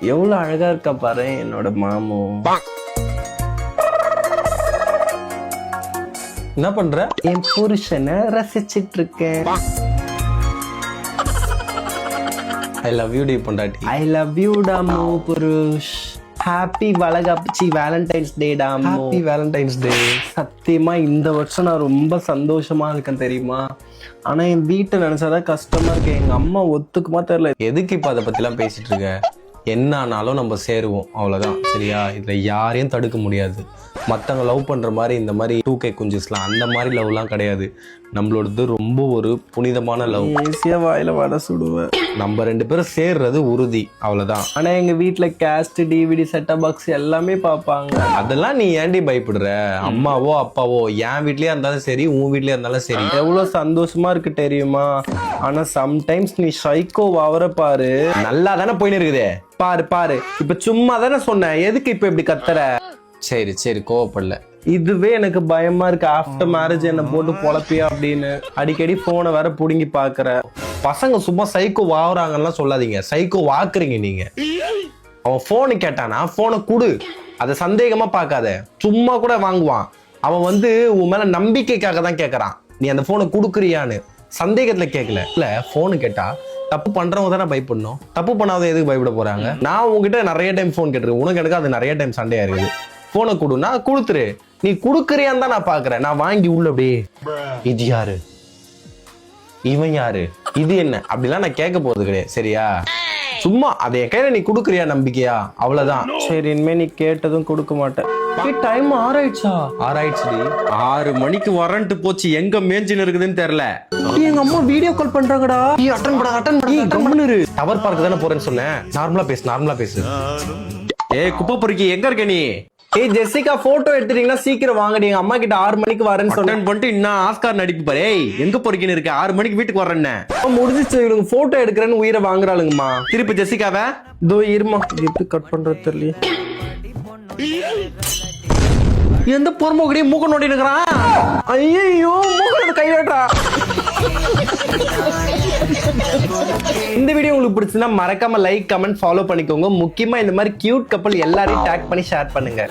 எவ்வளவு அழகா இருக்கா பாரு என்னோட மாமு. என்ன பண்ற? என் புருஷனை ரசிச்சிட்டு இருக்கேன். ஐ லவ் யூ டி பொண்டாட்டி. ஐ லவ் யூ டாமு புருஷ். ஹாப்பி வளகாப்பிச்சி வேலண்டைன்ஸ் டே டாமு. Happy Valentine's day. சத்தியமா இந்த வருஷம் நான் ரொம்ப சந்தோஷமா இருக்கேன் தெரியுமா. ஆனா என் வீட்டை நினைச்சாதான் கஷ்டமா இருக்கு. எங்க அம்மா ஒத்துக்குமா தெரியல. எதுக்கு இப்ப அதை பத்தி எல்லாம் பேசிட்டு இருக்க? என்ன ஆனாலும் நம்ம சேருவோம், அவ்வளவுதான். சரியா? இதுல யாரையும் தடுக்க முடியாது. மற்றவங்க லவ் பண்ற மாதிரி இந்த மாதிரி 2K குஞ்சஸ்லாம் அந்த மாதிரி லவ்லாம் கிடையாது. நம்மளோடது ரொம்ப ஒரு புனிதமான லவ். ஈஸியா வாயில வடை சுடுவேன். நம்ம 2 பேரும் சேர்றது உறுதி, அவ்வளவுதான். ஆனா எங்க வீட்டுல கேஸ்ட் டிவிடி செட்டப் பாக்ஸ் எல்லாமே பாப்பாங்க. அதெல்லாம் நீ ஏன்டி பயப்படுற? அம்மாவோ அப்பாவோ என் வீட்லயே இருந்தாலும் சரி, உன் வீட்லயே இருந்தாலும் சரி, எவ்வளவு சந்தோஷமா இருக்கு தெரியுமா. ஆனா சம்டைம்ஸ் நீ சைக்கோ வாவற பாரு. நல்லா தானே போயின்னு இருக்குதே. பாரு பாரு, இப்ப சும்மா தானே சொன்னேன், எதுக்கு இப்ப இப்படி கத்துற? சரி சரி, கோவப்படல. இதுவே எனக்கு பயமா இருக்கு. ஆஃப்டர் மேரேஜ் என்ன போட்டு பொழப்பியா அப்படின்னு அடிக்கடி போனை வேற புடுங்கி பாக்குற. பசங்க சும்மா சைக்கோ வாங்குறாங்கலாம் சொல்லாதீங்க, சைக்கோ வாக்குறீங்க நீங்க. அவன் போனு கேட்டானா போனை குடு, அதை சந்தேகமா பார்க்காத. சும்மா கூட வாங்குவான். அவன் உன் மேல நம்பிக்கைக்காக தான் கேட்கறான். நீ அந்த போனை குடுக்குறியான்னு சந்தேகத்துல கேட்கல. இல்ல போனு கேட்டா தப்பு பண்றவங்க தானே பயப்படணும். தப்பு பண்ணாத எதுக்கு பயப்பட போறாங்க? நான் உங்ககிட்ட நிறைய டைம் போன் கேட்டிருக்கேன், உனக்கு எனக்கு அது நிறைய டைம் சண்டையா இருக்குது. போனை கொடுனா கொடுத்துரு. நீ குடுக்குறியான்னு தான் நான் பாக்குறேன். நான் வாங்கி உள்ள அப்படியே இது யாரு, இவன் யாரு, இது என்ன அப்படிலாம் நான் கேட்க போறது கிடையாது. சரியா? சும்மா அதை என் கையில நீ குடுக்குறியா நம்பிக்கையா, அவ்வளவுதான். சரி, இனிமே நீ கேட்டதும் கொடுக்க மாட்டேன். டைம் ஆறாயிடுச்சா? ஆராய்ச்சி 6 மணிக்கு வரன்ட்டு போச்சு. எங்க மேஞ்சின்னு இருக்குதுன்னு தெரியல. எங்க அம்மா வீடியோ கால் பண்றாங்கடா. டவர் பார்க் தானே போறேன்னு சொன்னேன். நார்மலா பேசு. ஏய் குப்பை பொறுக்கி, எங்க இருக்க நீ? ஏய் ஜெசிகா, போட்டோ எடுத்துட்டீங்கன்னா சீக்கிரம் வாங்கடி. எங்க அம்மா கிட்ட 6 மணிக்கு வரேன்னு சொன்னேன். பண்ணிட்டு இன்னும் ஆஸ்கார் நடிப்பு பாரு. ஏய் எங்க பொறுக்கின்னு இருக்க? 6 மணிக்கு வீட்டுக்கு வரேன்னு முடிஞ்சிச்சு. இவங்க போட்டோ எடுக்கிறேன்னு உயிரை வாங்குறாளுங்கம்மா. திருப்பி ஜெசிகாவை இதோ இருமா, எப்படி கட் பண்றது தெரியல. எந்த பொறுமோகடி மூக்க நோண்டி இருக்கிறான். ஐயோ, மூக்க கையாட்டா. இந்த வீடியோ உங்களுக்கு பிடிச்சுன்னா மறக்காம லைக், கமெண்ட், ஃபாலோ பண்ணிக்கோங்க. முக்கியமா இந்த மாதிரி கியூட் கப்பல் எல்லாரையும் டேக் பண்ணி ஷேர் பண்ணுங்க.